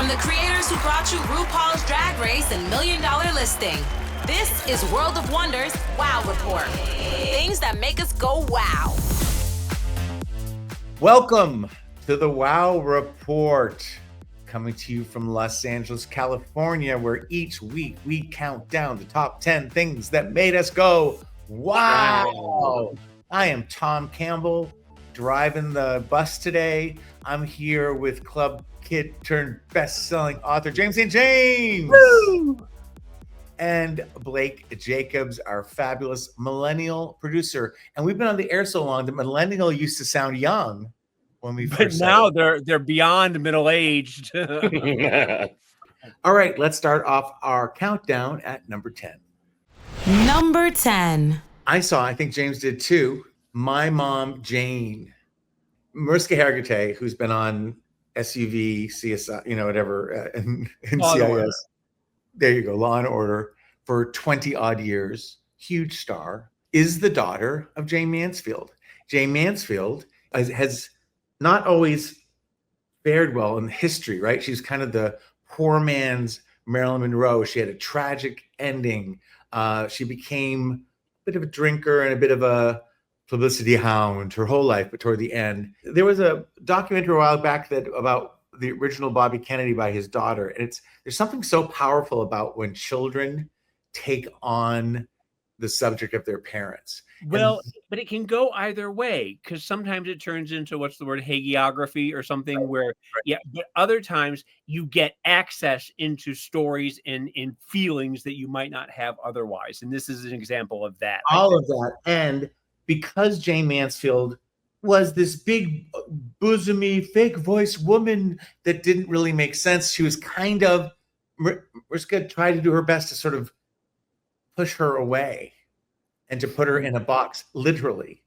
From the creators who brought you RuPaul's Drag Race and $1 Million Listing, this is World of Wonder's Wow Report. Things that make us go wow. Welcome to the Wow Report, coming to you from Los Angeles, California, where each week we count down the top 10 things that made us go wow. I am Tom Campbell, driving the bus today. I'm here with Club Kid turned best-selling author James St. James. Woo! And Blake Jacobs, our fabulous millennial producer. And we've been on the air so long that millennial used to sound young when we first now they're beyond middle-aged. All right, let's start off our countdown at number 10. Number 10. I think James did too, My Mom Jayne. Mariska Hargitay, who's been on SUV, CSI, whatever, and CIS. There you go, Law and Order, for 20 odd years, huge star, is the daughter of Jayne Mansfield. Jayne Mansfield has not always fared well in history, right? She's kind of the poor man's Marilyn Monroe. She had a tragic ending. She became a bit of a drinker and a bit of a publicity hound her whole life, but toward the end. There was a documentary a while back about the original Bobby Kennedy by his daughter. And there's something so powerful about when children take on the subject of their parents. Well, but it can go either way, because sometimes it turns into hagiography or something but other times you get access into stories and in feelings that you might not have otherwise. And this is an example of that. All of that. And because Jayne Mansfield was this big, bosomy, fake voice woman that didn't really make sense, she was kind of, Mariska tried to do her best to sort of push her away and to put her in a box, literally.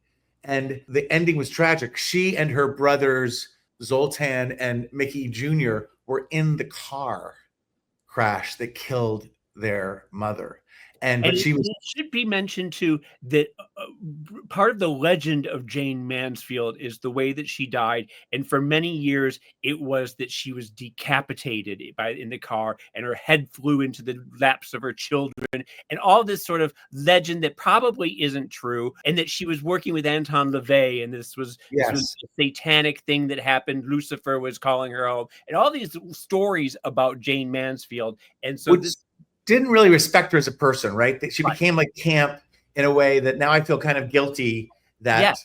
And the ending was tragic. She and her brothers, Zoltan and Mickey Jr., were in the car crash that killed their mother. But she was. It should be mentioned too that part of the legend of Jayne Mansfield is the way that she died, and for many years it was that she was decapitated in the car, and her head flew into the laps of her children, and all this sort of legend that probably isn't true, and that she was working with Anton LaVey, and this was a satanic thing that happened. Lucifer was calling her home, and all these stories about Jayne Mansfield, and so didn't really respect her as a person, right? That she became like camp in a way that now I feel kind of guilty that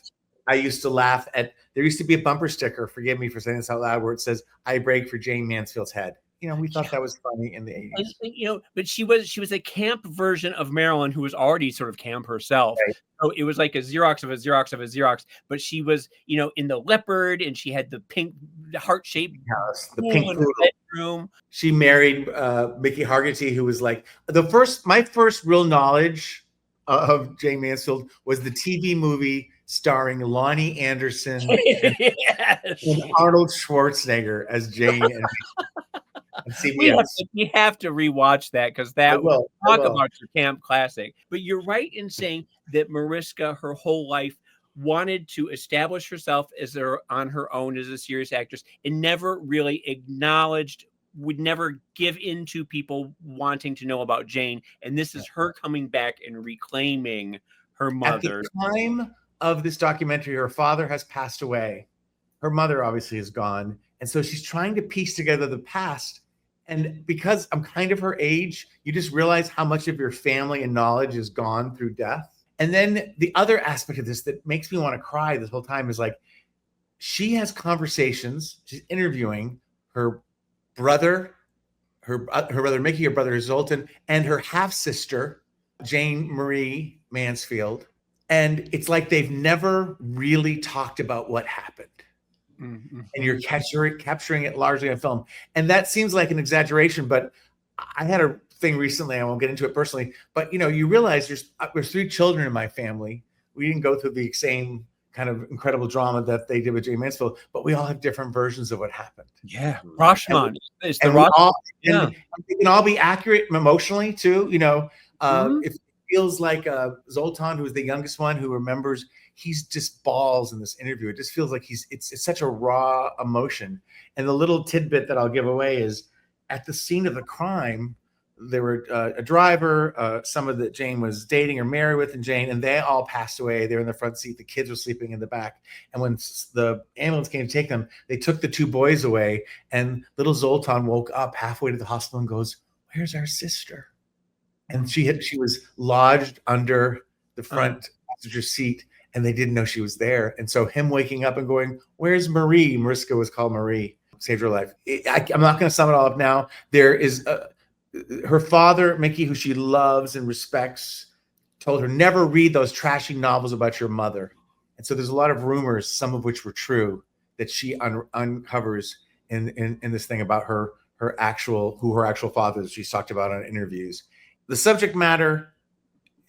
I used to laugh at. There used to be a bumper sticker, forgive me for saying this out loud, where it says, "I break for Jayne Mansfield's head." We thought that was funny in the 80s. And, but she was a camp version of Marilyn, who was already sort of camp herself. Right. So it was like a Xerox of a Xerox of a Xerox. But she was, in the leopard, and she had the pink heart-shaped house, the pink bedroom. She married Mickey Hargitay, who was like my first real knowledge of Jayne Mansfield was the TV movie starring Lonnie Anderson and Arnold Schwarzenegger as Jayne. We have to rewatch that, because that will talk about your camp classic. But you're right in saying that Mariska, her whole life, wanted to establish herself on her own as a serious actress, and never really would never give in to people wanting to know about Jayne. And this is her coming back and reclaiming her mother. At the time of this documentary, her father has passed away. Her mother obviously is gone. And so she's trying to piece together the past. And because I'm kind of her age, you just realize how much of your family and knowledge is gone through death. And then the other aspect of this that makes me want to cry this whole time is like, she has conversations, she's interviewing her brother, her brother Mickey, her brother Zoltan, and her half-sister, Jane Marie Mansfield. And it's like they've never really talked about what happened. Mm-hmm. And you're capturing it largely on film. And that seems like an exaggeration, but I had a thing recently, I won't get into it personally, but you realize there's 3 children in my family. We didn't go through the same kind of incredible drama that they did with Jayne Mansfield, but we all have different versions of what happened. Yeah, Rashomon. And they can all be accurate emotionally too. If it feels like Zoltan, who's the youngest one, who remembers, he's just balls in this interview. It just feels like it's such a raw emotion. And the little tidbit that I'll give away is at the scene of the crime, there were a driver, someone that Jane was dating or married with, and they all passed away. They were in the front seat. The kids were sleeping in the back. And when the ambulance came to take them, they took the 2 boys away. And little Zoltan woke up halfway to the hospital and goes, "Where's our sister?" And she was lodged under the front passenger seat, and they didn't know she was there. And so him waking up and going, "Where's Marie?" Mariska was called Marie. Saved her life. I'm not going to sum it all up now. There is her father, Mickey, who she loves and respects, told her, "Never read those trashy novels about your mother." And so there's a lot of rumors, some of which were true, that she uncovers in this thing about her actual father that she's talked about on interviews. The subject matter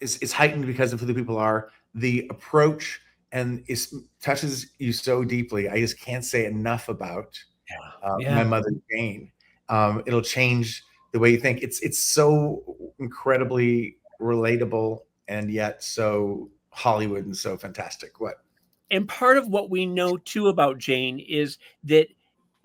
is heightened because of who the people are. The approach and touches you so deeply. I just can't say enough about My Mother Jane. It'll change the way you think. It's so incredibly relatable and yet so Hollywood and so fantastic. What? And part of what we know too about Jane is that,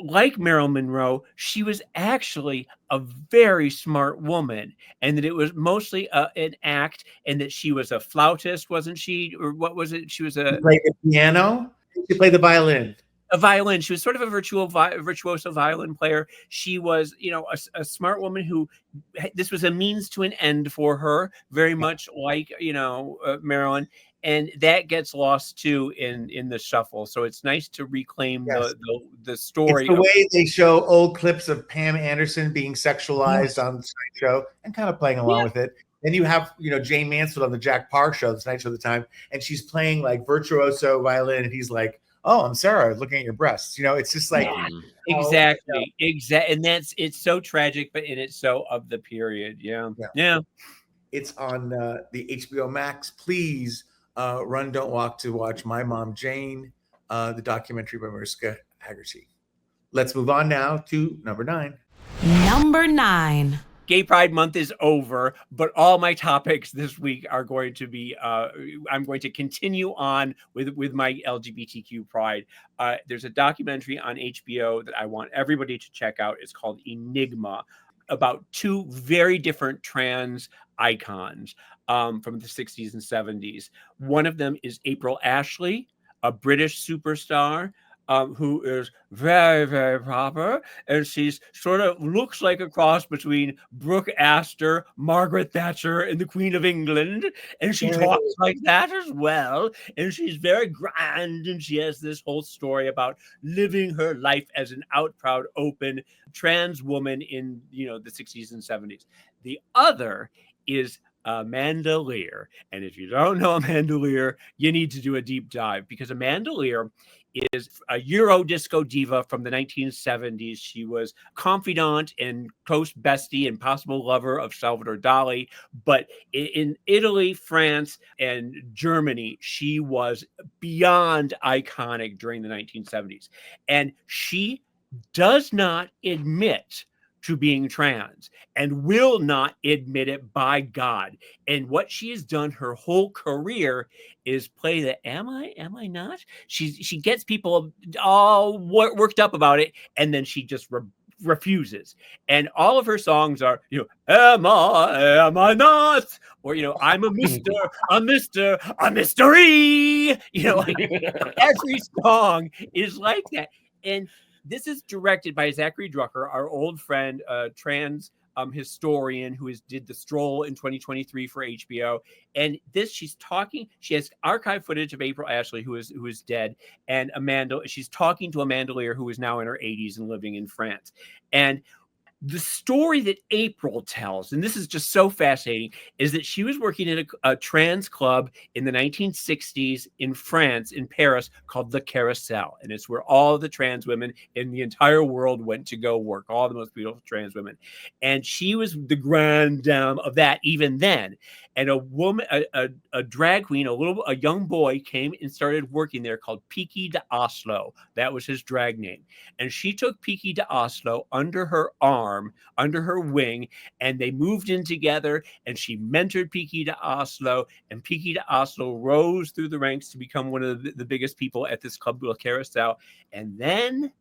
like Marilyn Monroe, she was actually a very smart woman, and that it was mostly an act, and that she was a flautist, wasn't she? Or what was it? She was She played the piano. She played the violin. A violin. She was sort of a virtuoso violin player. She was, a smart woman who, this was a means to an end for her, very much like, Marilyn. And that gets lost too in the shuffle. So it's nice to reclaim the story. It's the way they show old clips of Pam Anderson being sexualized on the Tonight Show and kind of playing along with it. Then you have, Jane Mansfield on the Jack Parr show, the Tonight Show at the time, and she's playing like virtuoso violin, and he's like, "Oh, I'm Sarah, looking at your breasts." It's just like exactly. And it's so tragic, but it's so of the period. Yeah. It's on the HBO Max. Please run, don't walk to watch My Mom Jane, the documentary by Mariska Hargitay. Let's move on now to number 9. Number 9. Gay Pride Month is over, but all my topics this week are going to be, I'm going to continue on with my LGBTQ pride. There's a documentary on HBO that I want everybody to check out. It's called Enigma, about 2 very different trans icons from the 60s and 70s. One of them is April Ashley, a British superstar, who is very, very proper. And she's sort of looks like a cross between Brooke Astor, Margaret Thatcher, and the Queen of England. And she talks like that as well. And she's very grand. And she has this whole story about living her life as an out, proud, open trans woman in, the 60s and 70s. The other is Amanda Lear. And if you don't know Amanda Lear, you need to do a deep dive, because Amanda Lear is a Euro disco diva from the 1970s. She was confidant and close bestie and possible lover of Salvador Dali. But in Italy, France, and Germany, she was beyond iconic during the 1970s. And she does not admit to being trans and will not admit it, by God. And what she has done her whole career is play the am I not? She gets people all worked up about it, and then she just refuses. And all of her songs are, am I not? Or, I'm a mystery. Every song is like that. And this is directed by Zachary Drucker, our old friend, trans historian who did The Stroll in 2023 for HBO. And she has archive footage of April Ashley, who is dead, and she's talking to Amanda Lear, who is now in her 80s and living in France. And the story that April tells, and this is just so fascinating, is that she was working at a trans club in the 1960s in France, in Paris, called the Carousel. And it's where all the trans women in the entire world went to go work, all the most beautiful trans women. And she was the grande dame of that even then. And a drag queen, a young boy came and started working there called Piki de Oslo. That was his drag name. And she took Piki de Oslo under her arm, under her wing, and they moved in together, and she mentored Piki de Oslo, and Piki de Oslo rose through the ranks to become one of the biggest people at this club, Le Carousel. And then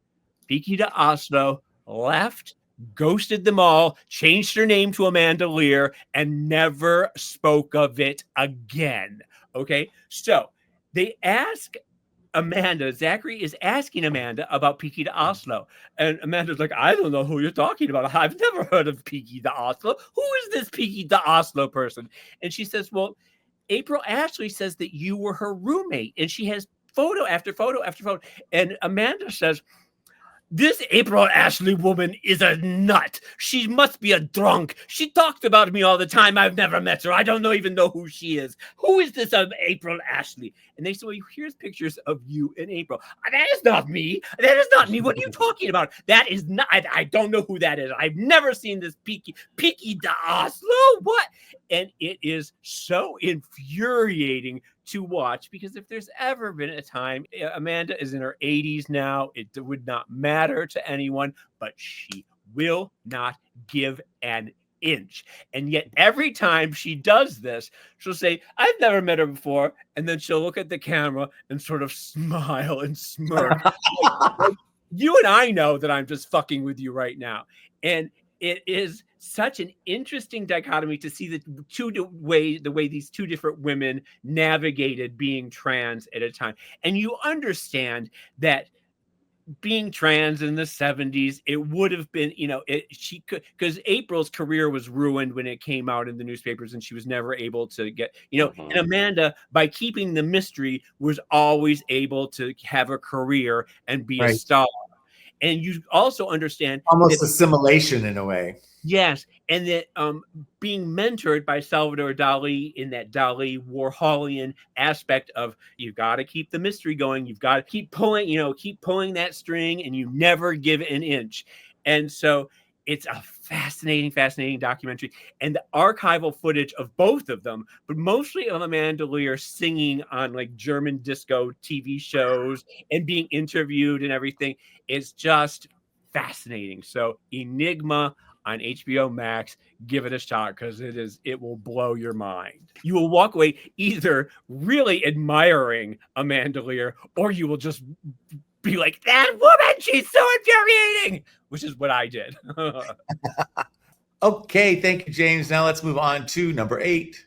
Piki de Oslo left ghosted them all, changed her name to Amanda Lear, and never spoke of it again. Okay, so they ask Amanda, Zachary is asking Amanda about Peaky to Oslo. And Amanda's like, I don't know who you're talking about. I've never heard of Peaky to Oslo. Who is this Peaky to Oslo person? And she says, well, April Ashley says that you were her roommate. And she has photo after photo after photo. And Amanda says, this April Ashley woman is a nut. She must be a drunk. She talks about me all the time. I've never met her. I don't even know who she is. Who is this April Ashley? And they say, well, here's pictures of you and April. That is not me. That is not me. What are you talking about? That is not, I don't know who that is. I've never seen this Peaky to Oslo. What? And it is so infuriating to watch, because if there's ever been a time, Amanda is in her 80s now, it would not matter to anyone, but she will not give an inch. And yet every time she does this, she'll say, I've never met her before, and then she'll look at the camera and sort of smile and smirk. like, you and I know that I'm just fucking with you right now. And it is such an interesting dichotomy to see the way these two different women navigated being trans at a time. And you understand that being trans in the 70s, it would have been, she could, because April's career was ruined when it came out in the newspapers and she was never able to get, and Amanda, by keeping the mystery, was always able to have a career and be a star. And you also understand almost assimilation in a way. Yes. And that being mentored by Salvador Dali in that Dali Warholian aspect of, you've got to keep the mystery going. You've got to keep pulling that string, and you never give an inch. And so it's a fascinating documentary. And the archival footage of both of them, but mostly of Amanda Lear singing on like German disco TV shows and being interviewed and everything, is just fascinating. So Enigma on HBO Max, give it a shot, because it will blow your mind. You will walk away either really admiring Amanda Lear, or you will just be like, that woman, she's so infuriating, which is what I did. Okay, thank you, James. Now let's move on to number 8.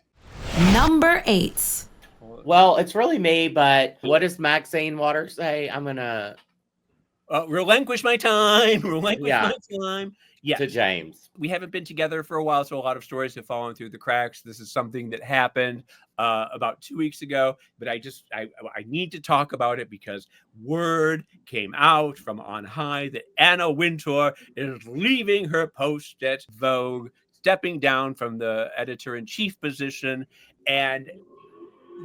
Number 8. Well, it's really me, but what does Maxine Waters say? I'm gonna relinquish my time. My time. Yeah. To James. We haven't been together for a while, so a lot of stories have fallen through the cracks. This is something that happened about 2 weeks ago, but I need to talk about it because word came out from on high that Anna Wintour is leaving her post at Vogue, stepping down from the editor-in-chief position, and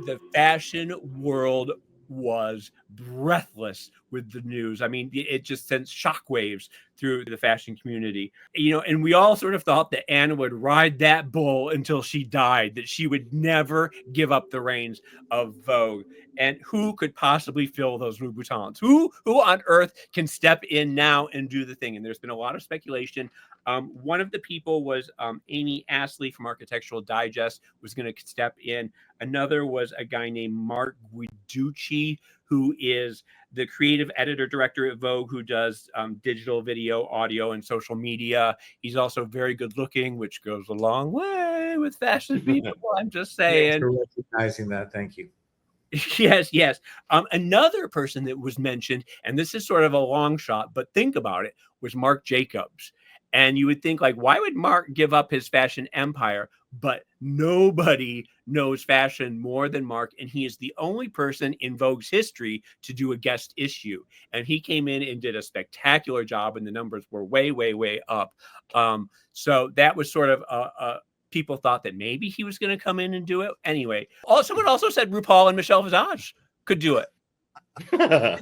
the fashion world was breathless with the news. I mean, it just sent shockwaves through the fashion community, and we all sort of thought that Anna would ride that bull until she died, that she would never give up the reins of Vogue. And who could possibly fill those Louboutins? Who on earth can step in now and do the thing? And there's been a lot of speculation. One of the people was Amy Astley from Architectural Digest was going to step in. Another was a guy named Mark Guiducci, who is the creative editor-director at Vogue, who does digital video, audio, and social media. He's also very good-looking, which goes a long way with fashion people. I'm just saying. Thanks for recognizing that. Thank you. Yes. Another person that was mentioned, and this is sort of a long shot, but think about it, was Marc Jacobs. And you would think, like, why would Mark give up his fashion empire? But nobody knows fashion more than Mark, and he is the only person in Vogue's history to do a guest issue. And he came in and did a spectacular job, and the numbers were way, way, way up. So that was sort of people thought that maybe he was going to come in and do it. Anyway, someone also said RuPaul and Michelle Visage could do it. Maybe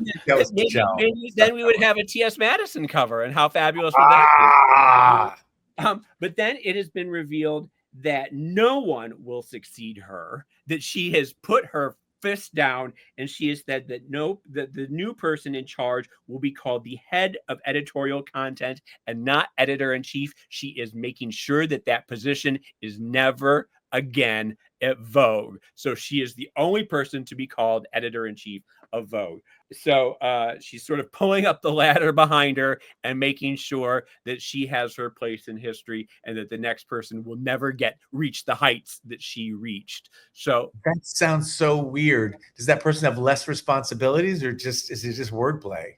then we would have a T.S. Madison cover, and how fabulous would that be? But then it has been revealed that no one will succeed her, that she has put her fist down, and she has said that the new person in charge will be called the head of editorial content and not editor-in-chief. She is making sure that position is never again at Vogue. So she is the only person to be called editor-in-chief of Vogue. So she's sort of pulling up the ladder behind her and making sure that she has her place in history and that the next person will never reach the heights that she reached. So that sounds so weird. Does that person have less responsibilities, or is it just wordplay?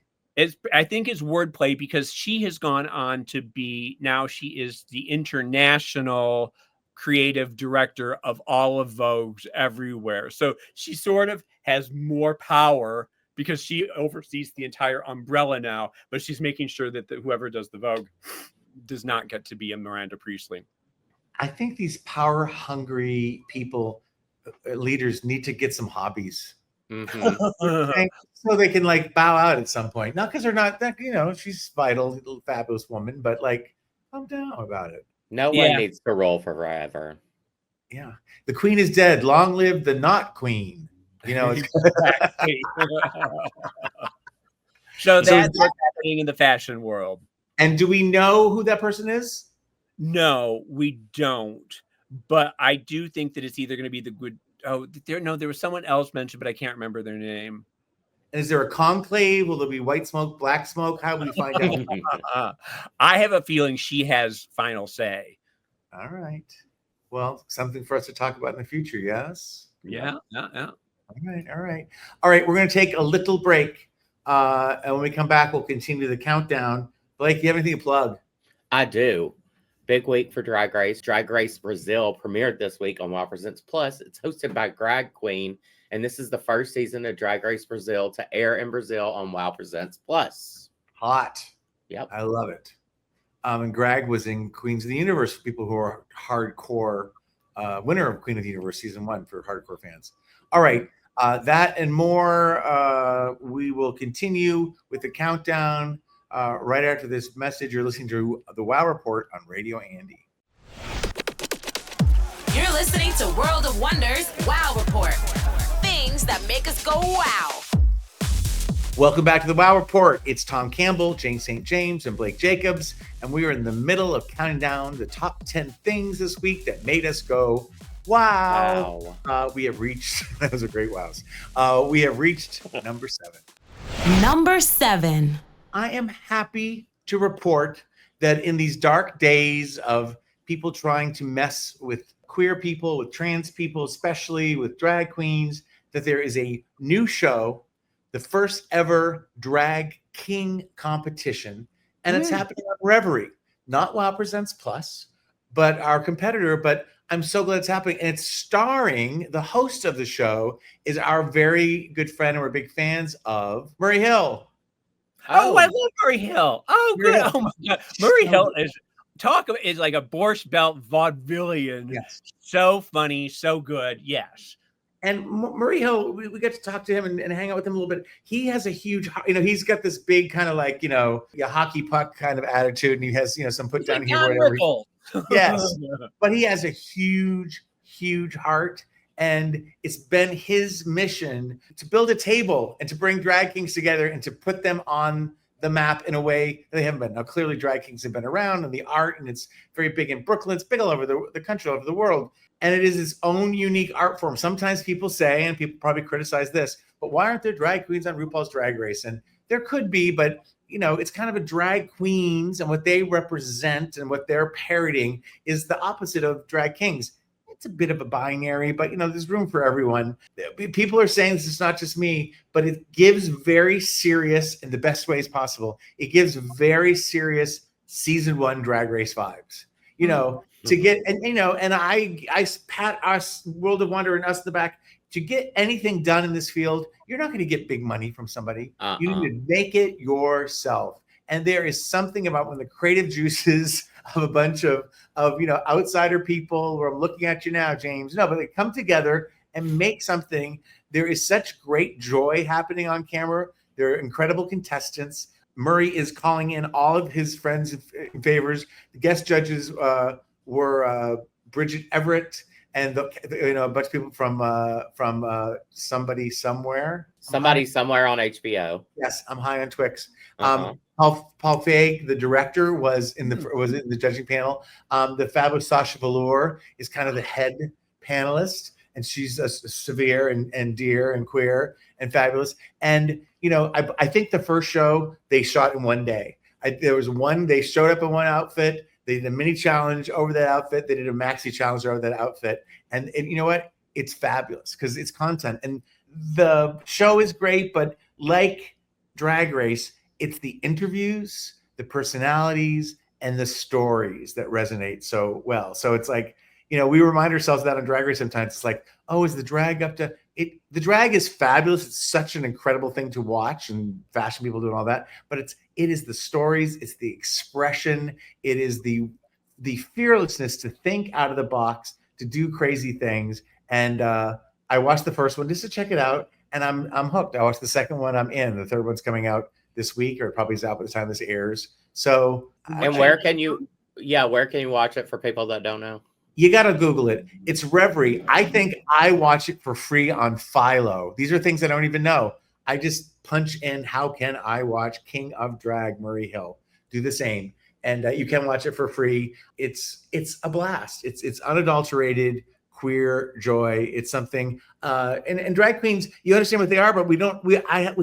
I think it's wordplay, because she has gone on to be, now she is the international creative director of all of Vogue's everywhere. So she sort of has more power because she oversees the entire umbrella now, but she's making sure that whoever does the Vogue does not get to be a Miranda Priestley. I think these power hungry people, leaders, need to get some hobbies. So they can like bow out at some point. Not because they're not that, she's vital, little fabulous woman, but like, calm down about it. No one needs to roll forever. Yeah. The queen is dead. Long live the not queen. So that's what's happening in the fashion world. And do we know who that person is? No, we don't. But I do think that it's either going to be the good. Oh, there was someone else mentioned, but I can't remember their name. And is there a conclave? Will there be white smoke, black smoke? How will we find out? I have a feeling she has final say. All right. Well, something for us to talk about in the future, yes? Yeah. All right. We're going to take a little break. And when we come back, we'll continue the countdown. Blake, you have anything to plug? I do. Big week for Drag Race. Drag Race Brazil premiered this week on Wow Presents Plus. It's hosted by Drag Queen, and this is the first season of Drag Race Brazil to air in Brazil on Wow Presents Plus. Hot. Yep. I love it. And Greg was in Queens of the Universe for people who are hardcore, winner of Queen of the Universe season 1 for hardcore fans. All right. That and more. We will continue with the countdown right after this message. You're listening to the Wow Report on Radio Andy. You're listening to World of Wonders Wow Report. Things that make us go wow. Welcome back to the Wow Report. It's Tom Campbell, Jane St. James, and Blake Jacobs, and we are in the middle of counting down the top 10 things this week that made us go wow. We have reached, that was a great wows. We have reached number 7. Number 7. I am happy to report that in these dark days of people trying to mess with queer people, with trans people, especially with drag queens, that there is a new show, the first ever Drag King competition, and it's happening on Revry, not Wow Presents Plus, but our competitor. But I'm so glad it's happening, and it's starring, the host of the show is our very good friend, and we're big fans of, Murray Hill. Oh, I love Murray Hill. Oh, good. Oh my God, Murray Hill is like a Borscht Belt vaudevillian. Yes. So funny, so good. Yes. And Murray Hill, we get to talk to him and hang out with him a little bit. He has a huge, he's got this big kind of like, a hockey puck kind of attitude, and he has, some put down here. Yes, but he has a huge, huge heart. And it's been his mission to build a table and to bring drag kings together and to put them on the map in a way they haven't been. Now, clearly, drag kings have been around, and the art, and it's very big in Brooklyn. It's big all over the country, all over the world. And it is its own unique art form. Sometimes people say, and people probably criticize this, but why aren't there drag queens on RuPaul's Drag Race? And there could be, but it's kind of a drag queens, and what they represent and what they're parroting is the opposite of drag kings. It's a bit of a binary, but there's room for everyone. People are saying this is not just me, but it gives very serious, in the best ways possible, it gives very serious season 1 Drag Race vibes. To get, and I pat us, World of Wonder, and us in the back, to get anything done in this field, you're not going to get big money from somebody. You need to make it yourself. And there is something about when the creative juices of a bunch of outsider people, where I'm looking at you now, James, but they come together and make something. There is such great joy happening on camera. They're incredible contestants. Murray is calling in all of his friends and favors. The guest judges were Bridget Everett and a bunch of people from Somebody Somewhere. Somebody Somewhere on HBO. Yes, I'm high on Twix. Paul Feig, the director, was in the judging panel. The fabulous Sasha Velour is kind of the head panelist, and she's severe and dear and queer and fabulous. And I think the first show they shot in one day. They showed up in one outfit. They did a mini challenge over that outfit. They did a maxi challenge over that outfit. And you know what? It's fabulous because it's content. And the show is great, but like Drag Race, it's the interviews, the personalities, and the stories that resonate so well. So it's like, we remind ourselves that on Drag Race sometimes. It's like, oh, is the drag up to it? The drag is fabulous. It's such an incredible thing to watch, and fashion people doing all that. But it is the stories, it's the expression, it is the fearlessness to think out of the box, to do crazy things. And I watched the first one just to check it out, and I'm hooked. I watched the second one. I'm in. The third one's coming out this week, or it probably is out by the time this airs. So, and where can you watch it for people that don't know? You got to Google it. It's Revry. I think I watch it for free on Philo. These are things I don't even know. I just punch in, how can I watch King of Drag Murray Hill? Do the same. And you can watch it for free. It's a blast. It's unadulterated queer joy. It's something, and drag queens, you understand what they are, but we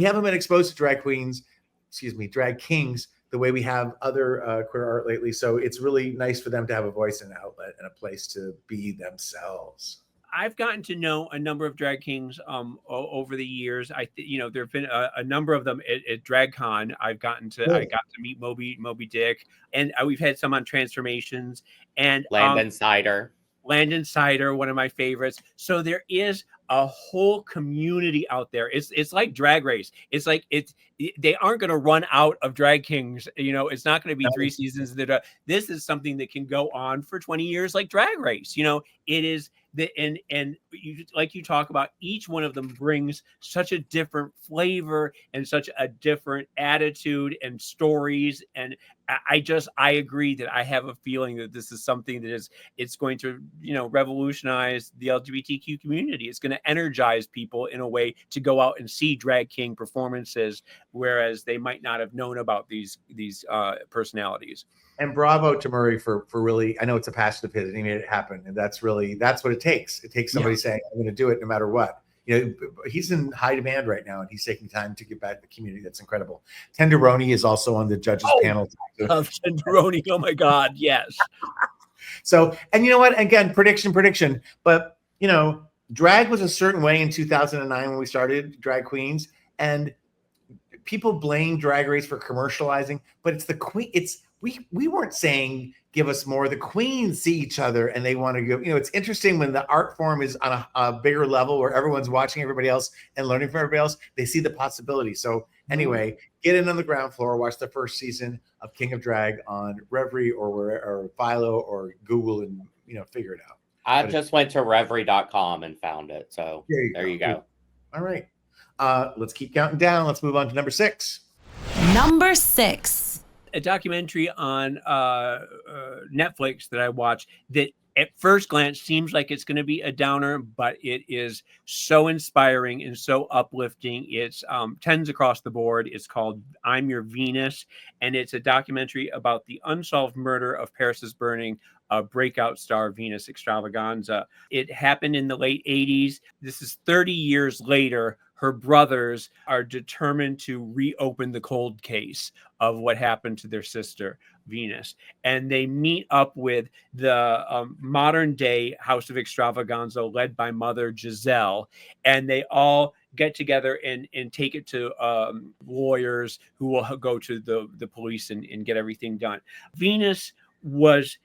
haven't been exposed to drag kings the way we have other queer art lately. So it's really nice for them to have a voice and an outlet and a place to be themselves. I've gotten to know a number of drag kings over the years. There have been a number of them at DragCon. I got to meet Moby Dick, and we've had some on Transformations and Landon Sider, one of my favorites. So there is a whole community out there. It's like Drag Race. It's like they aren't going to run out of drag kings. It's not going to be 3 seasons. This is something that can go on for 20 years, like Drag Race. It is and you talk about, each one of them brings such a different flavor and such a different attitude and stories. And I agree that I have a feeling that this is something that it's going to, revolutionize the LGBTQ community. It's going to energize people in a way to go out and see drag king performances, whereas they might not have known about these personalities. And bravo to Murray for really, I know it's a passion of his, and he made it happen. And that's what it takes. It takes somebody saying, I'm going to do it no matter what. He's in high demand right now, and he's taking time to give back to the community. That's incredible. Tenderoni is also on the judges panel. Love Tenderoni. Oh my God. Yes. So, and you know what? Again, prediction. But, drag was a certain way in 2009 when we started Drag Queens, and people blame Drag Race for commercializing, but it's the queen. We weren't saying give us more. The queens see each other and they want to go. It's interesting when the art form is on a bigger level where everyone's watching everybody else and learning from everybody else. They see the possibility. So anyway, get in on the ground floor. Watch the first season of King of Drag on Revry or Philo or Google, and figure it out. I just went to Revry.com and found it. So there you go. All right. Let's keep counting down. Let's move on to number 6. Number 6. A documentary on Netflix that I watched that at first glance seems like it's going to be a downer, but it is so inspiring and so uplifting. It's tens across the board. It's called I'm Your Venus, and it's a documentary about the unsolved murder of Paris Burning breakout star Venus Xtravaganza. It happened in the late 80s. This is 30 years later. Her brothers are determined to reopen the cold case of what happened to their sister, Venus. And they meet up with the modern day House of Xtravaganza led by Mother Giselle. And they all get together and take it to lawyers who will go to the police and get everything done. Venus was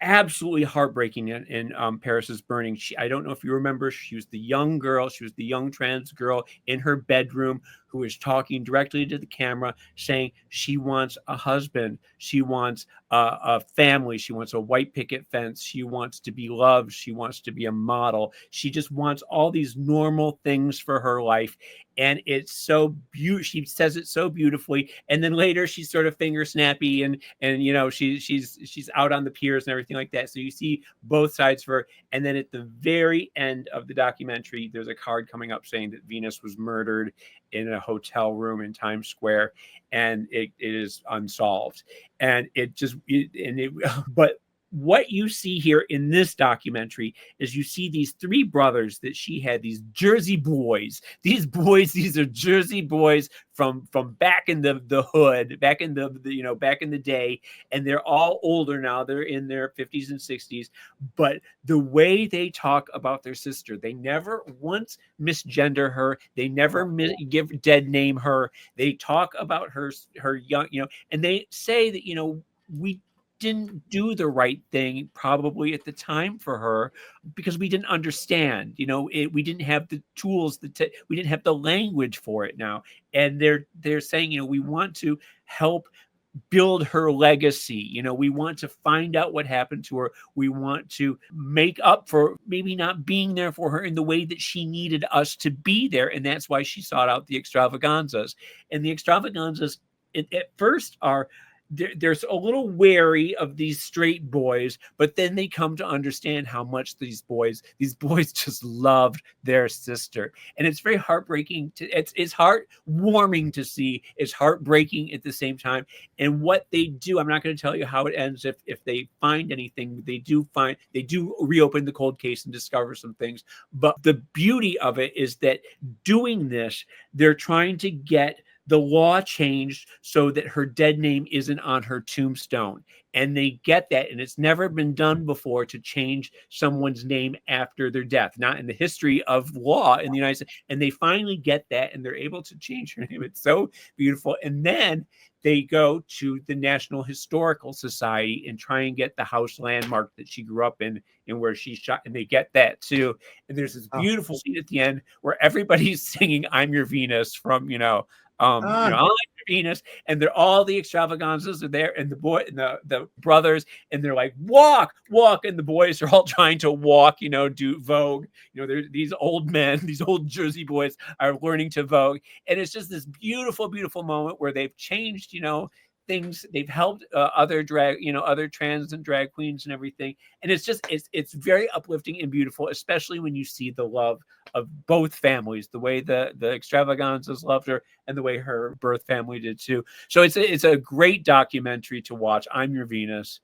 absolutely heartbreaking in Paris Burning. I don't know if you remember, she was the young girl. She was the young trans girl in her bedroom who was talking directly to the camera, saying she wants a husband. She wants a family. She wants a white picket fence. She wants to be loved. She wants to be a model. She just wants all these normal things for her life. And it's so beautiful. She says it so beautifully. And then later she's sort of finger snappy and she's out on the piers and everything like that. So you see both sides for her. And then at the very end of the documentary, there's a card coming up saying that Venus was murdered in a hotel room in Times Square, and it is unsolved. And but what you see here in this documentary is you see these three brothers that she had, these Jersey boys. These are Jersey boys from back in the hood, back in back in the day, and they're all older now. They're in their 50s and 60s, but the way they talk about their sister, they never once misgender her. They never give dead name her. They talk about her young, and they say that, we didn't do the right thing probably at the time for her because we didn't understand, we didn't have the tools, we didn't have the language for it now. And they're saying, we want to help build her legacy. We want to find out what happened to her. We want to make up for maybe not being there for her in the way that she needed us to be there. And that's why she sought out the Xtravaganzas. And the Xtravaganzas at first are, there's a little wary of these straight boys, but then they come to understand how much these boys just loved their sister. And it's very heartbreaking it's heartwarming to see. It's heartbreaking at the same time. And what they do, I'm not going to tell you how it ends if they find anything. They do reopen the cold case and discover some things. But the beauty of it is that doing this, they're trying to get the law changed so that her dead name isn't on her tombstone. And they get that. And it's never been done before to change someone's name after their death, not in the history of law in the United States. And they finally get that, and they're able to change her name. It's so beautiful. And then they go to the National Historical Society and try and get the house landmark that she grew up in and where she shot. And they get that too. And there's this beautiful scene at the end where everybody's singing "I'm Your Venus" from, I like your Venus, and they're all the Xtravaganzas are there, and the boy and the brothers, and they're like, walk, and the boys are all trying to walk, do Vogue. These old men, these old Jersey boys are learning to Vogue, and it's just this beautiful, beautiful moment where they've changed, things. They've helped other trans and drag queens and everything, and it's very uplifting and beautiful, especially when you see the love of both families, the way the Xtravaganzas loved her and the way her birth family did too. So it's a great documentary to watch. I'm Your Venus,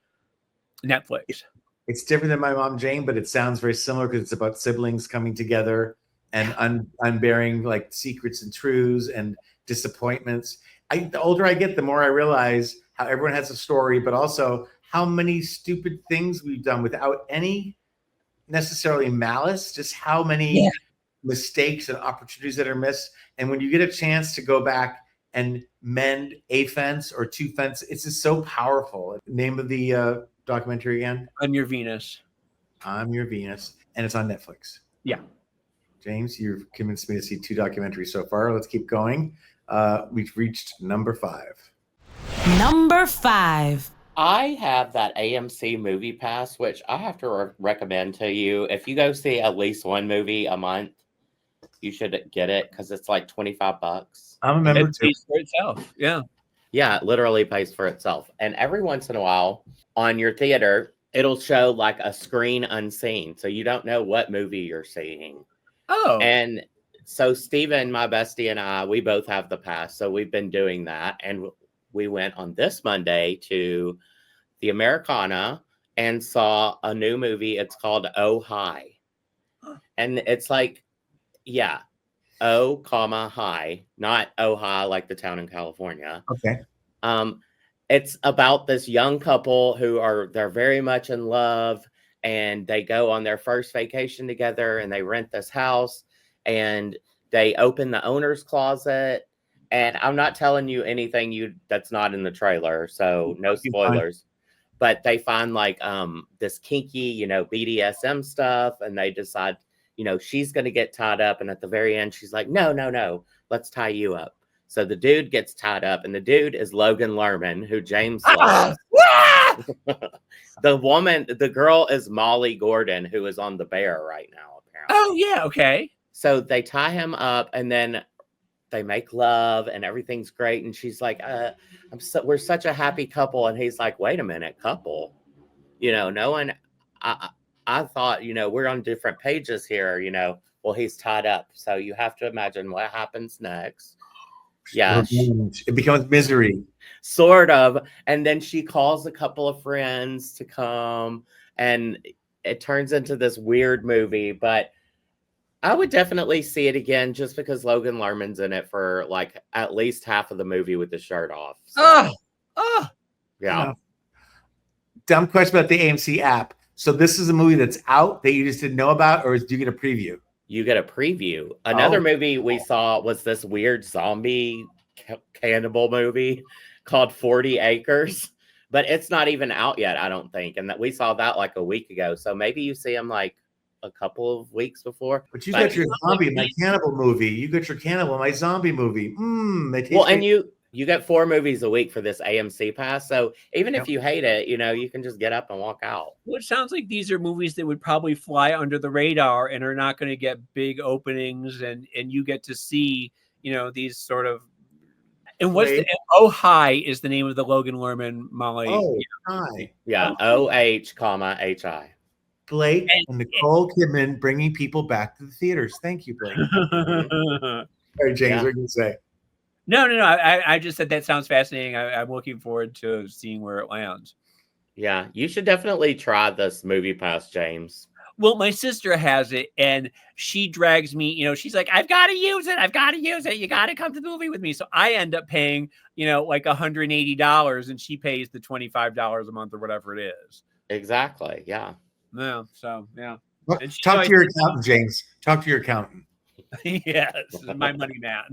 Netflix. It's different than My Mom Jayne, but it sounds very similar because it's about siblings coming together and unbearing like secrets and truths and disappointments. The older I get, the more I realize how everyone has a story, but also how many stupid things we've done without any necessarily malice, just how many mistakes and opportunities that are missed. And when you get a chance to go back and mend a fence or two fences, it's just so powerful. Name of the documentary again? I'm Your Venus. I'm Your Venus. And it's on Netflix. Yeah. James, you've convinced me to see 2 documentaries so far. Let's keep going. We've reached number 5. Number 5. I have that AMC movie pass, which I have to recommend to you. If you go see at least one movie a month, you should get it because it's like $25. I'm a member too. It pays for itself. Yeah. Yeah, it literally pays for itself. And every once in a while on your theater, it'll show like a screen unseen. So you don't know what movie you're seeing. Oh. And so Steven, my bestie, and I, we both have the pass. So we've been doing that. And we went on this Monday to the Americana and saw a new movie. It's called Oh Hi. And it's like, O, hi, not Ojai, like the town in California. Okay. It's about this young couple they're very much in love, and they go on their first vacation together, and they rent this house, and they open the owner's closet. And I'm not telling you anything that's not in the trailer, so no spoilers. But they find like this kinky, BDSM stuff, and they decide, she's going to get tied up. And at the very end, she's like, no, let's tie you up. So the dude gets tied up, and the dude is Logan Lerman, who James loves. The girl is Molly Gordon, who is on The Bear right now, apparently. Oh, yeah, okay. So they tie him up, and then they make love, and everything's great. And she's like, we're such a happy couple. And he's like, wait a minute, couple? No one, I thought, we're on different pages here, well, he's tied up. So you have to imagine what happens next. Yeah. It becomes misery. sort of. And then she calls a couple of friends to come, and it turns into this weird movie. But I would definitely see it again just because Logan Lerman's in it for like at least half of the movie with the shirt off. So, yeah. Dumb question about the AMC app. So this is a movie that's out that you just didn't know about, or do you get a preview? You get a preview. Another movie we saw was this weird zombie cannibal movie called 40 Acres, but it's not even out yet, I don't think. And that we saw that like a week ago. So maybe you see them like a couple of weeks before. But you got your zombie, my cannibal movie. You got your cannibal, my zombie movie. Well, and you get 4 movies a week for this AMC pass. So even if you hate it, you can just get up and walk out. Well, it sounds like these are movies that would probably fly under the radar and are not going to get big openings, and you get to see, these sort of. And what's Oh Hi is the name of the Logan Lerman Molly. Oh Hi. Yeah, OH, Blake and Nicole Kidman bringing people back to the theaters. Thank you, Blake. All right, James, what are you going to say? No. I just said that sounds fascinating. I'm looking forward to seeing where it lands. Yeah, you should definitely try this movie pass, James. Well, my sister has it, and she drags me, she's like, I've got to use it. You got to come to the movie with me. So I end up paying, like $180, and she pays the $25 a month or whatever it is. Exactly. Yeah. No. So, yeah. Well, talk to your accountant, James. Talk to your accountant. Yes, my money man.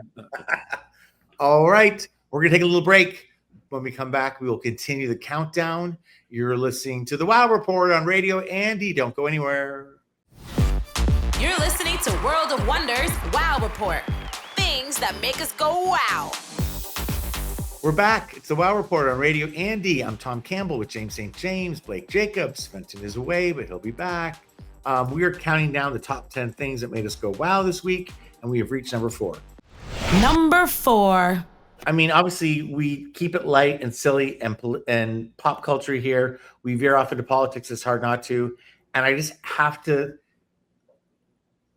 All right. We're going to take a little break. When we come back, we will continue the countdown. You're listening to the Wow Report on Radio Andy. Don't go anywhere. You're listening to World of Wonders Wow Report. Things that make us go wow. We're back. It's the Wow Report on Radio Andy. I'm Tom Campbell with James St. James. Blake Jacobs. Fenton is away, but he'll be back. We are counting down the top 10 things that made us go wow this week, and we have reached number 4. Number 4. I mean, obviously, we keep it light and silly and pop culture here. We veer off into politics. It's hard not to. And I just have to.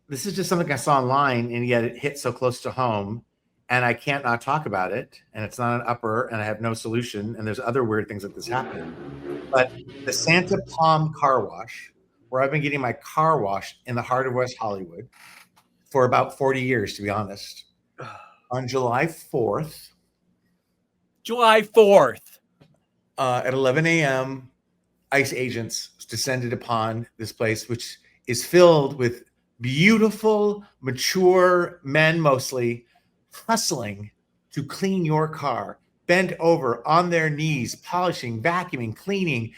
This is just something I saw online, and yet it hit so close to home. And I can't not talk about it. And it's not an upper, and I have no solution. And there's other weird things like this happen. But the Santa Palm Car Wash, where I've been getting my car washed in the heart of West Hollywood for about 40 years, to be honest. On July 4th. At 11 a.m., ICE agents descended upon this place, which is filled with beautiful, mature men, mostly hustling to clean your car, bent over on their knees, polishing, vacuuming, cleaning,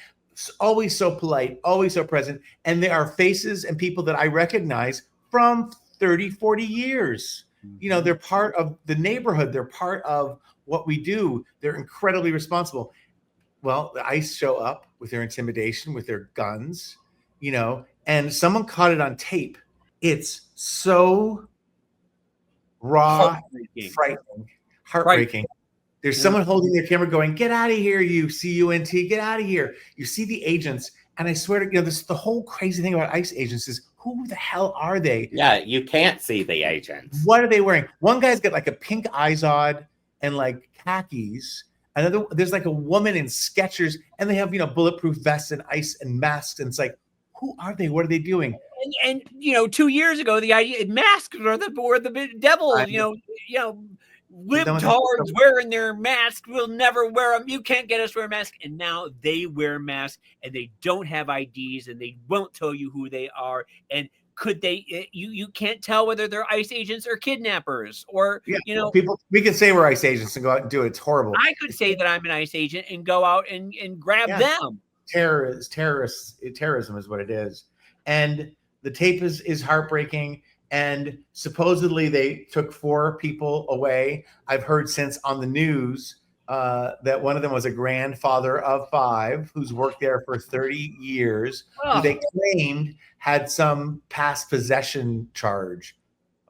always so polite, always so present. And there are faces and people that I recognize from 30, 40 years. They're part of the neighborhood. They're part of what we do. They're incredibly responsible. Well, the ICE show up with their intimidation, with their guns, and someone caught it on tape. It's so raw, frightening, heartbreaking. There's someone holding their camera going, get out of here, you CUNT, get out of here. You see the agents, and I swear to this, the whole crazy thing about ICE agents is, who the hell are they? Yeah, you can't see the agents. What are they wearing? One guy's got like a pink Izod and like khakis. Another, there's like a woman in Skechers, and they have bulletproof vests and ice and masks. And it's like, who are they? What are they doing? And 2 years ago, the idea masks were the devil. Libtards wearing their masks. We'll never wear them. You can't get us to wear a mask. And now they wear masks, and they don't have IDs, and they won't tell you who they are. And could they? You can't tell whether they're ICE agents or kidnappers, or people. We can say we're ICE agents and go out and do it. It's horrible. I could say that I'm an ICE agent and go out and grab them. Terrorism is what it is. And the tape is heartbreaking. And supposedly they took 4 people away. I've heard since on the news that one of them was a grandfather of 5 who's worked there for 30 years, who they claimed had some past possession charge.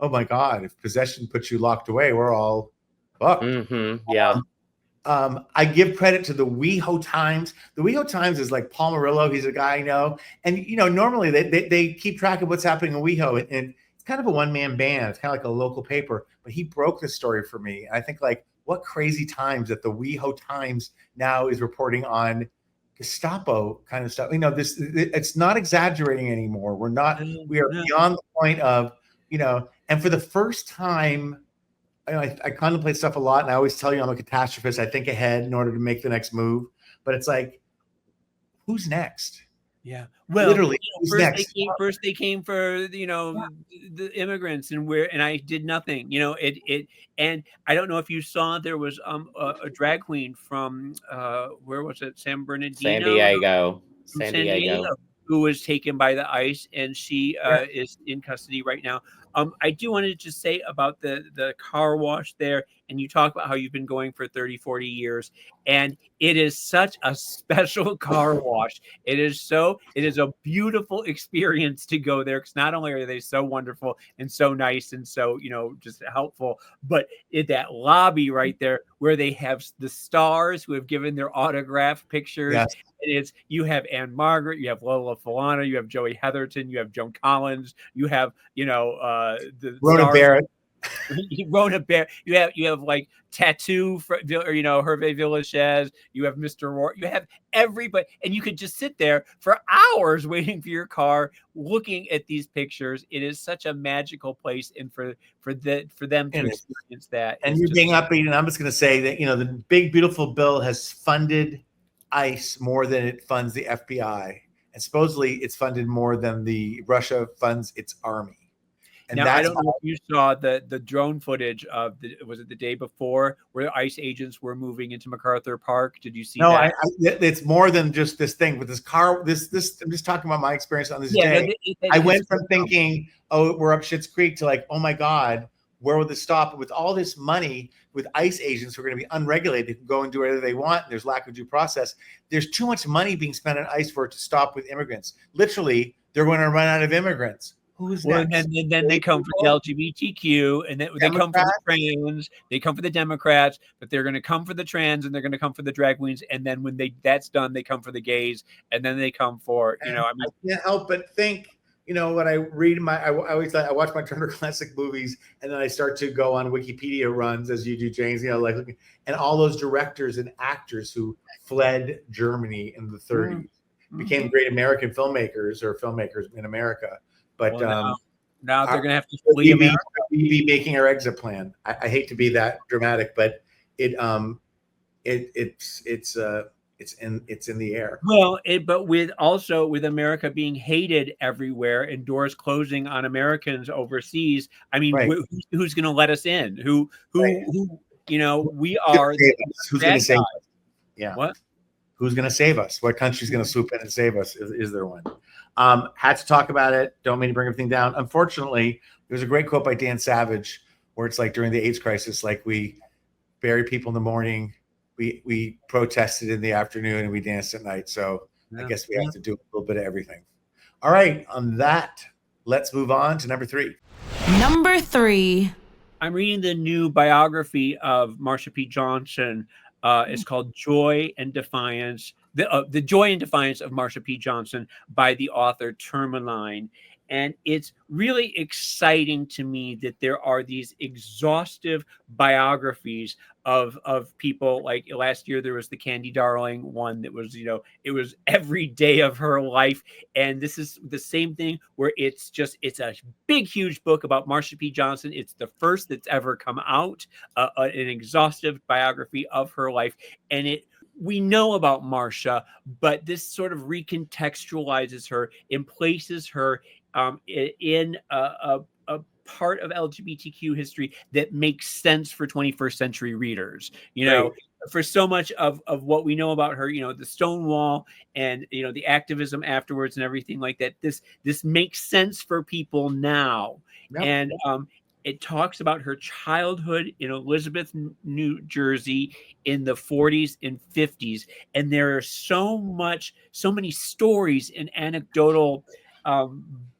Oh my God, if possession puts you locked away, we're all fucked. Yeah. I give credit to the WeHo Times. The WeHo Times is like Paul Murillo. He's a guy I know. And, normally they keep track of what's happening in WeHo. And it's kind of a one-man band. It's kind of like a local paper. But he broke the story for me. I think what crazy times that the WeHo Times now is reporting on Gestapo kind of stuff. It's not exaggerating anymore. We are beyond the point of, and for the first time, I contemplate stuff a lot, and I always tell you I'm a catastrophist. I think ahead in order to make the next move, but it's like, who's next? Yeah. Well, literally, first they came for the immigrants, and I did nothing. And I don't know if you saw, there was a drag queen from where was it? San Diego, who was taken by the ICE, and she is in custody right now. I do want to just say about the car wash there, and you talk about how you've been going for 30, 40 years, and it is such a special car wash. It is a beautiful experience to go there, because not only are they so wonderful and so nice and so, just helpful, but in that lobby right there where they have the stars who have given their autograph pictures. Yes. You have Anne Margaret, you have Lola Falana, you have Joey Heatherton, you have Joan Collins, you have the Rona Barrett. Rona Barrett. You have like Tattoo, Hervé Villachez. You have Mr. Roar. You have everybody, and you could just sit there for hours waiting for your car, looking at these pictures. It is such a magical place, and for them to experience that. And you're being upbeat, and I'm just going to say that the big beautiful bill has funded ICE more than it funds the FBI, and supposedly it's funded more than the Russia funds its army. And now, I don't know if you saw the drone footage of was it the day before, where ICE agents were moving into MacArthur Park? Did you see that? No, it's more than just this thing with this car. This I'm just talking about my experience on this day. I went from thinking, oh, we're up Schitt's Creek, to like, oh my God, where will this stop? With all this money, with ICE agents who are going to be unregulated, who can go and do whatever they want, and there's lack of due process. There's too much money being spent on ICE for it to stop with immigrants. Literally, they're going to run out of immigrants. Who's next? And then they come for the LGBTQ, and then they come for the trans. They come for the Democrats, but they're going to come for the trans, and they're going to come for the drag queens. And then when that's done, they come for the gays, and then they come for I can't help but think. When I read I always thought I watch my Turner Classic Movies, and then I start to go on Wikipedia runs, as you do, James. And all those directors and actors who fled Germany in the 30s became great American filmmakers in America. But now they're going to have to flee America. We be making our exit plan. I hate to be that dramatic, but it's in the air. Well, but with America being hated everywhere and doors closing on Americans overseas, I mean, right. Who's going to let us in? Who we are. Who's going to save us? Yeah. What? Who's going to save us? What country's going to swoop in and save us? Is there one? Had to talk about it. Don't mean to bring everything down. Unfortunately, there's a great quote by Dan Savage where it's like, during the AIDS crisis, like, we bury people in the morning, we protested in the afternoon, and we danced at night. So I guess we have to do a little bit of everything. All right. On that, let's move on to number 3. Number 3. I'm reading the new biography of Marsha P. Johnson. It's called Joy and Defiance. The Joy and Defiance of Marsha P. Johnson by the author Termaline. And it's really exciting to me that there are these exhaustive biographies of people. Like last year, there was the Candy Darling one that was, it was every day of her life. And this is the same thing, where it's a big, huge book about Marsha P. Johnson. It's the first that's ever come out, an exhaustive biography of her life. And we know about Marsha, but this sort of recontextualizes her and places her in a part of LGBTQ history that makes sense for 21st century readers. Right. For so much of what we know about her, the Stonewall and the activism afterwards and everything like that. This makes sense for people now. Yep. And it talks about her childhood in Elizabeth, New Jersey in the 40s and 50s. And there are so many stories and anecdotal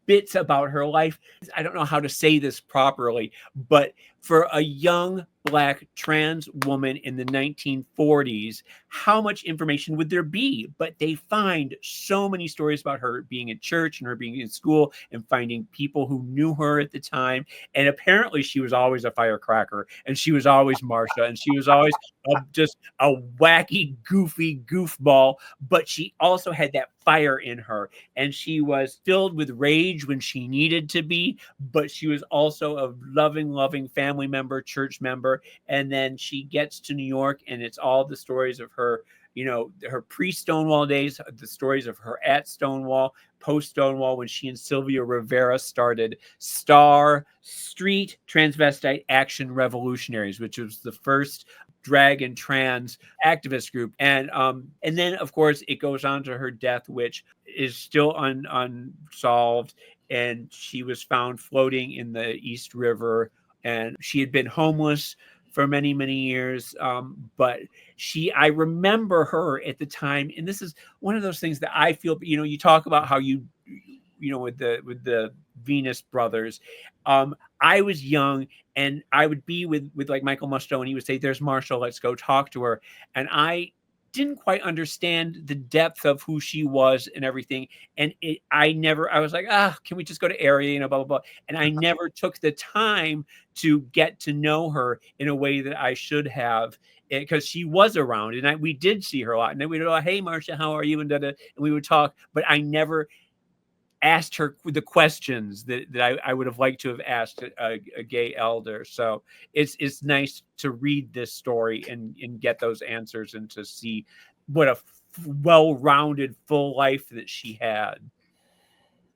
bits about her life. I don't know how to say this properly, but for a young Black trans woman in the 1940s, how much information would there be? But they find so many stories about her being in church and her being in school and finding people who knew her at the time. And apparently she was always a firecracker, and she was always Marsha, and she was always just a wacky, goofy goofball. But she also had that fire in her, and she was filled with rage when she needed to be, but she was also a loving family member, church member. And then she gets to New York, and it's all the stories of her, her pre-Stonewall days, the stories of her at Stonewall, post-Stonewall, when she and Sylvia Rivera started Star Street Transvestite Action Revolutionaries, which was the first drag and trans activist group. And then, of course, it goes on to her death, which is still unsolved. And she was found floating in the East River, and she had been homeless for many, many years. But I remember her at the time. And this is one of those things that I feel, you talk about how with the Venus brothers. I was young, and I would be with like Michael Musto, and he would say, "There's Marsha, let's go talk to her." And I didn't quite understand the depth of who she was and everything. And I was like, can we just go to area, blah, blah, blah. And I never took the time to get to know her in a way that I should have, because she was around, and we did see her a lot. And then we'd go, "Hey, Marsha, how are you?" And we would talk, but I never asked her the questions that I would have liked to have asked a gay elder. So it's nice to read this story and get those answers, and to see what a well-rounded, full life that she had.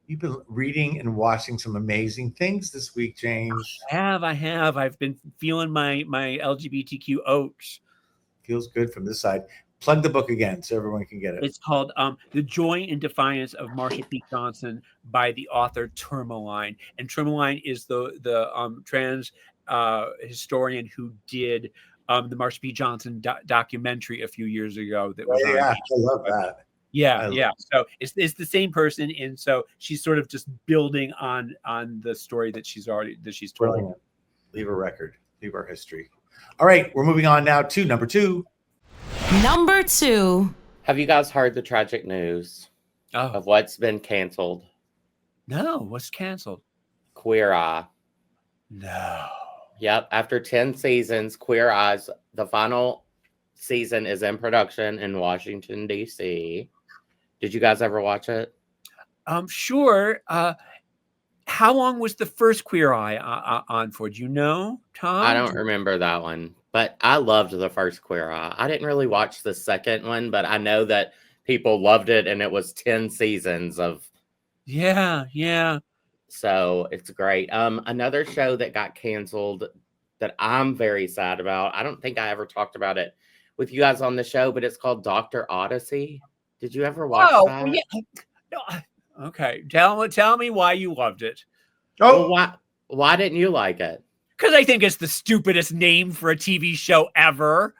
You've been reading and watching some amazing things this week, James. I have. I've been feeling my LGBTQ oats. Feels good from this side. Plug the book again so everyone can get it. It's called The Joy and Defiance of Marsha P. Johnson by the author Tourmaline. And Tourmaline is the trans historian who did the Marsha P. Johnson documentary a few years ago. That was I love that. Yeah. So it's the same person, and so she's sort of just building on the story that she's told. Leave a record. Leave our history. All right, we're moving on now to number 2. Number 2. Have you guys heard the tragic news of what's been canceled? No, what's canceled? Queer Eye. No. Yep. After 10 seasons, Queer Eye's, the final season is in production in Washington, D.C. Did you guys ever watch it? Sure. How long was the first Queer Eye on for? Do you know, Tom? I don't remember that one, but I loved the first Queer Eye. I didn't really watch the second one, but I know that people loved it, and it was 10 seasons of. Yeah. So it's great. Another show that got canceled that I'm very sad about. I don't think I ever talked about it with you guys on the show, but it's called Dr. Odyssey. Did you ever watch that? Yeah. No. Okay. Tell me why you loved it. Well, why didn't you like it? Because I think it's the stupidest name for a TV show ever.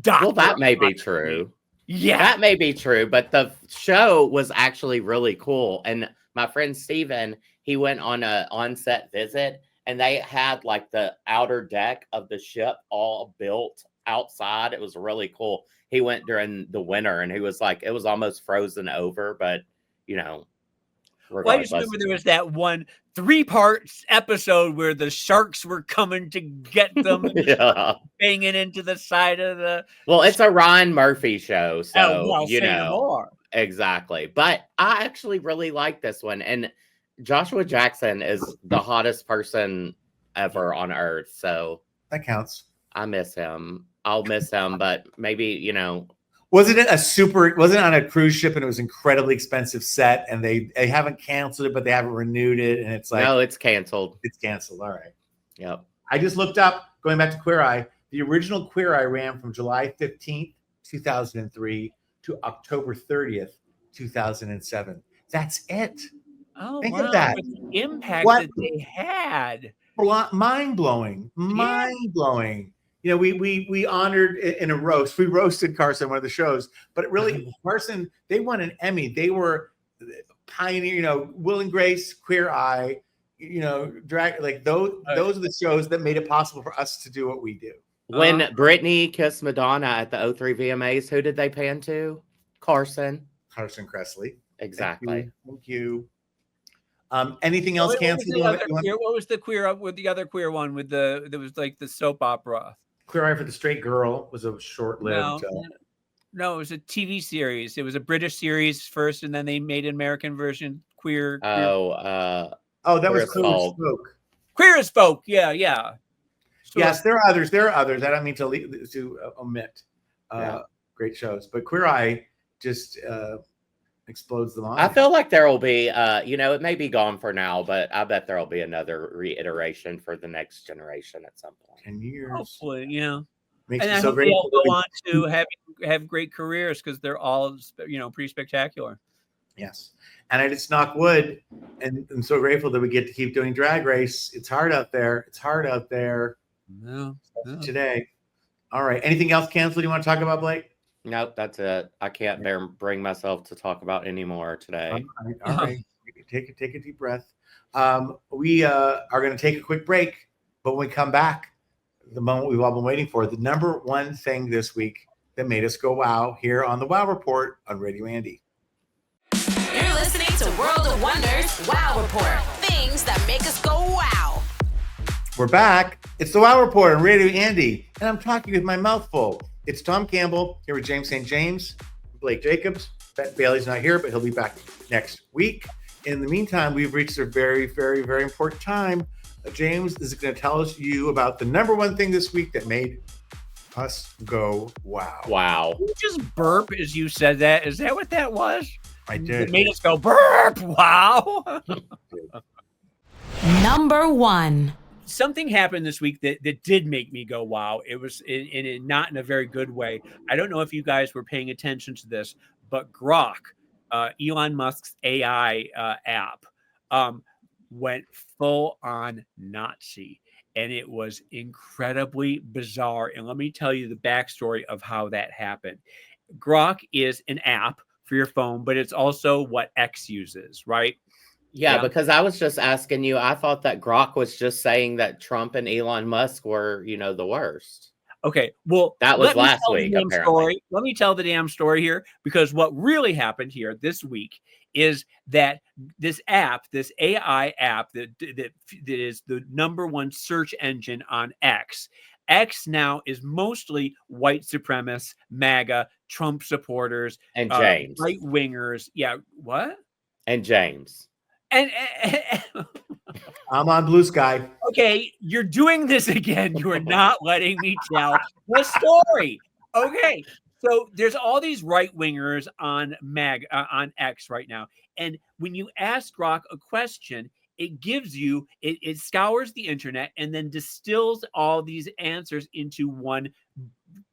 Well, that may be true. Yeah. That may be true, but the show was actually really cool. And my friend Steven, he went on a on-set visit, and they had like the outer deck of the ship all built outside. It was really cool. He went during the winter, and he was like, it was almost frozen over, but well, I just remember there was that one 3-part episode where the sharks were coming to get them, banging into the side of the. Well, it's a Ryan Murphy show, so more. Exactly. But I actually really like this one, and Joshua Jackson is the hottest person ever on earth, so that counts. I miss him. I'll miss him, but maybe Wasn't it on a cruise ship, and it was incredibly expensive set, and they haven't canceled it, but they haven't renewed it, and it's like, no, it's canceled. It's canceled. All right. Yep. I just looked up, going back to Queer Eye. The original Queer Eye ran from July 15th, 2003 to October 30th, 2007. That's it. Oh, Think of that. The impact that they had. Mind blowing. We honored in a roast. We roasted Carson, one of the shows, but really, Carson, they won an Emmy. They were pioneer, Will and Grace, Queer Eye, drag, like those are the shows that made it possible for us to do what we do. When Britney kissed Madonna at the 03 VMAs, who did they pan to? Carson Kressley. Exactly. Thank you. Anything else canceled? What was the queer with the other queer one with there was like the soap opera? Queer Eye for the Straight Girl was a short-lived. No, it was a TV series. It was a British series first, and then they made an American version. Queer. That was Queer as Folk. Queer as Folk. Yeah. Sure. Yes, there are others. I don't mean to omit great shows, but Queer Eye just explodes the mind. I feel like there will be, it may be gone for now, but I bet there will be another reiteration for the next generation at some point. 10 years. Hopefully, yeah. Makes and me I so hope grateful. They all go on to have great careers because they're all, pretty spectacular. Yes. And I just knock wood, and I'm so grateful that we get to keep doing Drag Race. It's hard out there. No. Today. All right. Anything else canceled you want to talk about, Blake? Nope, that's it. I can't bring myself to talk about any more today. All right. Take a deep breath. We are going to take a quick break, but when we come back, the moment we've all been waiting for, the number one thing this week that made us go wow here on the Wow Report on Radio Andy. You're listening to World of Wonders Wow Report. Things that make us go wow. We're back. It's the Wow Report on Radio Andy, and I'm talking with my mouth full. It's Tom Campbell here with James St. James, Blake Jacobs. Ben Bailey's not here, but he'll be back next week. In the meantime, we've reached a very, very, very important time. James is going to tell you about the number one thing this week that made us go wow. Wow. Did you just burp as you said that? Is that what that was? I did. It made us go burp. Wow. Number one. Something happened this week that did make me go wow. It was not in a very good way. I don't know if you guys were paying attention to this, but Grok, Elon Musk's AI app, went full on Nazi, and it was incredibly bizarre. And let me tell you the backstory of how that happened. Grok is an app for your phone, but it's also what X uses, right? Yeah, because I was just asking you, I thought that Grok was just saying that Trump and Elon Musk were, the worst. Okay, well, that was last week, apparently. Let me tell the damn story here, because what really happened here this week is that this app, this AI app that is the number one search engine on X now is mostly white supremacists, MAGA, Trump supporters, and James. Right-wingers. Yeah, what? And James. And I'm on Blue Sky. Okay, you're doing this again. You are not letting me tell the story. Okay, so there's all these right wingers on on X right now, and when you ask Grok a question, it gives you it scours the internet and then distills all these answers into one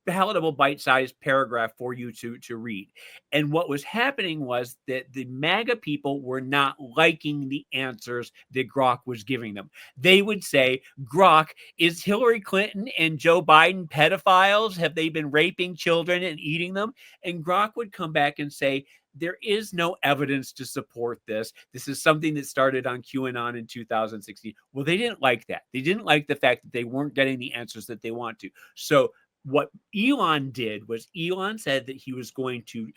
palatable bite-sized paragraph for you to read. And what was happening was that the MAGA people were not liking the answers that Grok was giving them. They would say, Grok, is Hillary Clinton and Joe Biden pedophiles? Have they been raping children and eating them? And Grok would come back and say, there is no evidence to support this. This is something that started on QAnon in 2016. Well, they didn't like that. They didn't like the fact that they weren't getting the answers that they want to. So what Elon did was Elon said that he was going to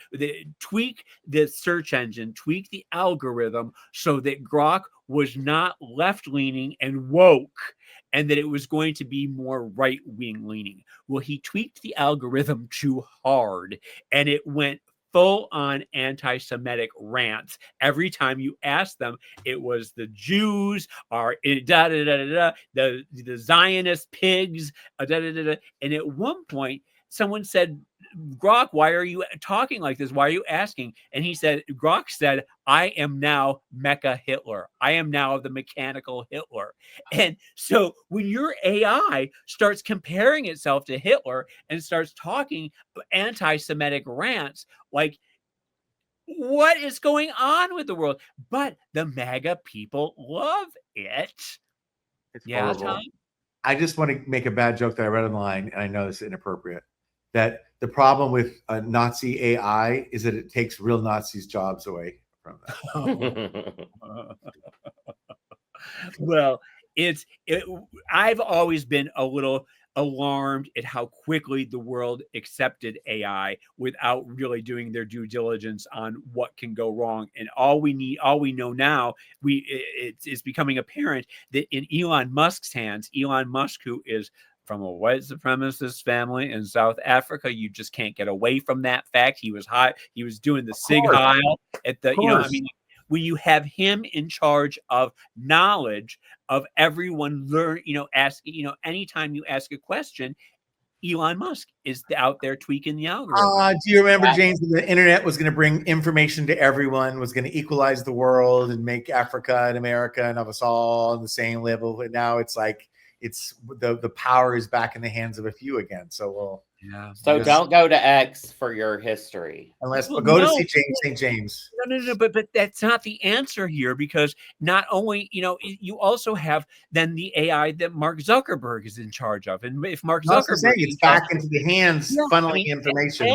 tweak the search engine, tweak the algorithm so that Grok was not left-leaning and woke, and that it was going to be more right-wing leaning. Well, he tweaked the algorithm too hard, and it went full-on anti-Semitic rants. Every time you asked them, it was the Jews, or the Zionist pigs, and at one point, someone said, Grok, why are you talking like this? Why are you asking? And Grok said, I am now MechaHitler. I am now the mechanical Hitler. And so when your AI starts comparing itself to Hitler and starts talking anti-Semitic rants, like, what is going on with the world? But the MAGA people love it. It's horrible. Tom? I just want to make a bad joke that I read online, and I know this is inappropriate, that the problem with Nazi AI is that it takes real Nazis' jobs away from them. Well, I've always been a little alarmed at how quickly the world accepted AI without really doing their due diligence on what can go wrong. And all we know now, it's becoming apparent that in Elon Musk's hands, Elon Musk, who is from a white supremacist family in South Africa, you just can't get away from that fact. He was doing the Sig Heil at the, I mean, when you have him in charge of knowledge of everyone asking, anytime you ask a question, Elon Musk is out there tweaking the algorithm. Do you remember, James, when the internet was going to bring information to everyone, was going to equalize the world and make Africa and America and of us all on the same level? But now it's like the power is back in the hands of a few again. So So don't go to X for your history. Go to see St. James. No, but that's not the answer here, because not only, you also have then the AI that Mark Zuckerberg is in charge of. And if Mark Zuckerberg it's back into the hands, funneling information.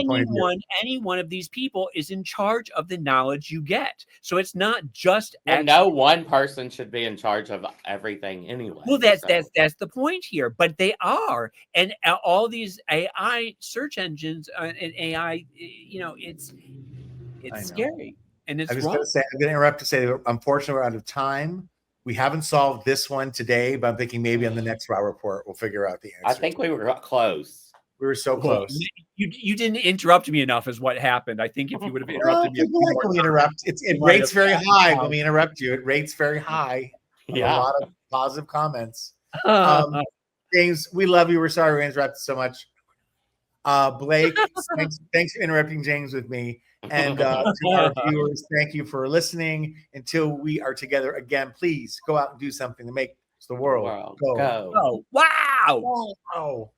Any one of these people is in charge of the knowledge you get. So it's not just no one person should be in charge of everything anyway. Well, that's the point here, but they are. And all these AI search engines and AI, it's scary, and it's wrong. I'm going to interrupt to say that unfortunately we're out of time. We haven't solved this one today, but I'm thinking maybe on the next Raw report we'll figure out the answer. I think we were close. We were so close. You didn't interrupt me enough, is what happened. I think if you would have interrupted me, when we interrupt, it rates very high when we interrupt you. It rates very high. Yeah, a lot of positive comments. James, we love you. We're sorry we interrupted so much. Blake, thanks for interrupting James with me. And to our viewers, thank you for listening. Until we are together again, please go out and do something to make the world go. Wow. Oh.